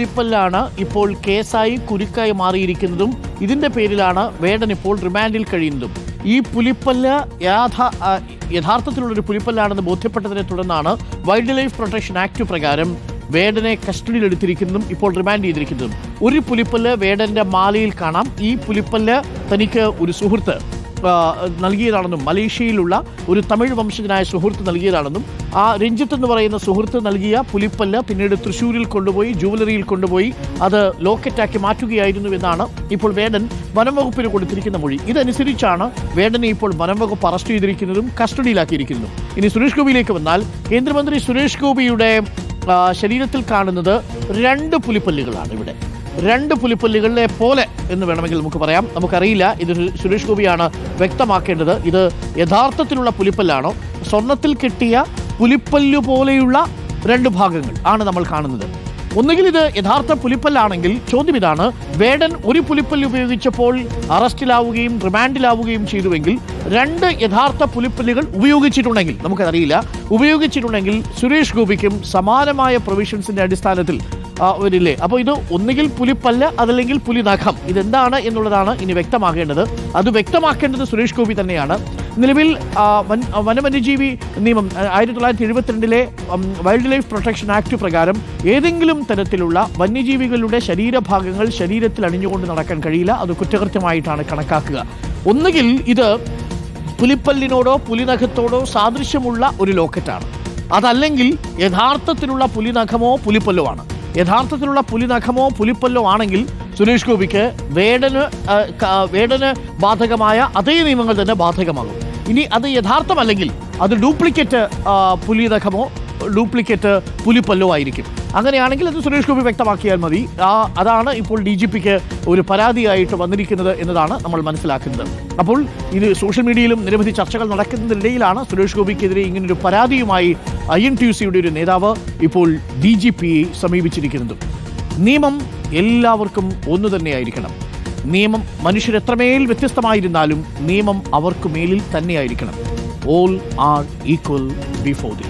പുലിപ്പല്ലാണ് ഇപ്പോൾ കേസായി കുരുക്കായി മാറിയിരിക്കുന്നതും ഇതിന്റെ പേരിലാണ് വേടൻ ഇപ്പോൾ റിമാൻഡിൽ കഴിയുന്നതും. ഈ പുലിപ്പല്ല് യഥാർത്ഥത്തിലുള്ളൊരു പുലിപ്പല്ലാണെന്ന് ബോധ്യപ്പെട്ടതിനെ തുടർന്നാണ് വൈൽഡ് ലൈഫ് പ്രൊട്ടക്ഷൻ ആക്ട് പ്രകാരം വേടനെ കസ്റ്റഡിയിലെടുത്തിരിക്കുന്നതും ഇപ്പോൾ റിമാൻഡ് ചെയ്തിരിക്കുന്നതും. ഒരു പുലിപ്പല്ല് വേടന്റെ മാലയിൽ കാണാം. ഈ പുലിപ്പല്ല് തനിക്ക് ഒരു സുഹൃത്ത് നൽകിയതാണെന്നും മലേഷ്യയിലുള്ള ഒരു തമിഴ് വംശജനായ സുഹൃത്ത് നൽകിയതാണെന്നും ആ രഞ്ജിത്ത് എന്ന് പറയുന്ന സുഹൃത്ത് നൽകിയ പുലിപ്പല്ല് പിന്നീട് തൃശ്ശൂരിൽ കൊണ്ടുപോയി ജുവലറിയിൽ കൊണ്ടുപോയി അത് ലോക്കറ്റാക്കി മാറ്റുകയായിരുന്നു എന്നാണ് ഇപ്പോൾ വേടൻ വനം വകുപ്പിന് കൊടുത്തിരിക്കുന്ന മൊഴി. ഇതനുസരിച്ചാണ് വേടനെ ഇപ്പോൾ വനം വകുപ്പ് അറസ്റ്റ് ചെയ്തിരിക്കുന്നതും കസ്റ്റഡിയിലാക്കിയിരിക്കുന്നതും. ഇനി സുരേഷ് ഗോപിയിലേക്ക് വന്നാൽ കേന്ദ്രമന്ത്രി സുരേഷ് ഗോപിയുടെ ശരീരത്തിൽ കാണുന്നത് 2 പുലിപ്പല്ലുകളാണ്. ഇവിടെ 2 പുലിപ്പല്ലുകളെ പോലെ എന്ന് വേണമെങ്കിൽ നമുക്ക് പറയാം. നമുക്കറിയില്ല, ഇത് സുരേഷ് ഗോപിയാണ് വ്യക്തമാക്കേണ്ടത്. ഇത് യഥാർത്ഥത്തിലുള്ള പുലിപ്പല്ലാണോ, സ്വർണത്തിൽ കെട്ടിയ പുലിപ്പല്ലു പോലെയുള്ള 2 ഭാഗങ്ങൾ ആണ് നമ്മൾ കാണുന്നത്. ഒന്നുകിൽ ഇത് യഥാർത്ഥ പുലിപ്പല്ലാണെങ്കിൽ ചോദ്യം ഇതാണ്, വേടൻ ഒരു പുലിപ്പല്ല് ഉപയോഗിച്ചപ്പോൾ അറസ്റ്റിലാവുകയും റിമാൻഡിലാവുകയും ചെയ്തുവെങ്കിൽ 2 യഥാർത്ഥ പുലിപ്പല്ലുകൾ ഉപയോഗിച്ചിട്ടുണ്ടെങ്കിൽ, നമുക്കറിയില്ല, ഉപയോഗിച്ചിട്ടുണ്ടെങ്കിൽ സുരേഷ് ഗോപിക്കും സമാനമായ പ്രൊവിഷൻസിന്റെ അടിസ്ഥാനത്തിൽ വരില്ലേ? അപ്പോൾ ഇത് ഒന്നുകിൽ പുലിപ്പല്ല് അതല്ലെങ്കിൽ പുലി നഖം, ഇതെന്താണ് എന്നുള്ളതാണ് ഇനി വ്യക്തമാകേണ്ടത്. അത് വ്യക്തമാക്കേണ്ടത് സുരേഷ് ഗോപി തന്നെയാണ്. നിലവിൽ വന്യജീവി നിയമം 1972 വൈൽഡ് ലൈഫ് പ്രൊട്ടക്ഷൻ ആക്ട് പ്രകാരം ഏതെങ്കിലും തരത്തിലുള്ള വന്യജീവികളുടെ ശരീരഭാഗങ്ങൾ ശരീരത്തിൽ അണിഞ്ഞുകൊണ്ട് നടക്കാൻ കഴിയില്ല. അത് കുറ്റകൃത്യമായിട്ടാണ് കണക്കാക്കുക. ഒന്നുകിൽ ഇത് പുലിപ്പല്ലിനോടോ പുലിനഖത്തോടോ സാദൃശ്യമുള്ള ഒരു ലോക്കറ്റാണ്, അതല്ലെങ്കിൽ യഥാർത്ഥത്തിലുള്ള പുലിനഖമോ പുലിപ്പല്ലോ ആണ്. യഥാർത്ഥത്തിലുള്ള പുലിനഖമോ പുലിപ്പല്ലോ ആണെങ്കിൽ സുരേഷ് ഗോപിക്ക് വേടന് ബാധകമായ അതേ നിയമങ്ങൾ തന്നെ ബാധകമാകും. ഇനി അത് യഥാർത്ഥമല്ലെങ്കിൽ അത് ഡ്യൂപ്ലിക്കേറ്റ് പുലിനഖമോ ഡ്യൂപ്ലിക്കേറ്റ് പുലിപ്പല്ലോ ആയിരിക്കും. അങ്ങനെയാണെങ്കിൽ അത് സുരേഷ് ഗോപി വ്യക്തമാക്കിയാൽ മതി. അതാണ് ഇപ്പോൾ DGPക്ക് ഒരു പരാതിയായിട്ട് വന്നിരിക്കുന്നത് എന്നതാണ് നമ്മൾ മനസ്സിലാക്കുന്നത്. അപ്പോൾ ഇത് സോഷ്യൽ മീഡിയയിലും നിരവധി ചർച്ചകൾ നടക്കുന്നതിനിടയിലാണ് സുരേഷ് ഗോപിക്കെതിരെ ഇങ്ങനൊരു പരാതിയുമായി INTUCയുടെ ഒരു നേതാവ് ഇപ്പോൾ DGPയെ സമീപിച്ചിരിക്കുന്നത്. നിയമം എല്ലാവർക്കും ഒന്നു തന്നെയായിരിക്കണം. നിയമം മനുഷ്യരെത്രമേൽ വ്യത്യസ്തമായിരുന്നാലും നിയമം അവർക്ക് മേലിൽ തന്നെയായിരിക്കണം. All are equal before the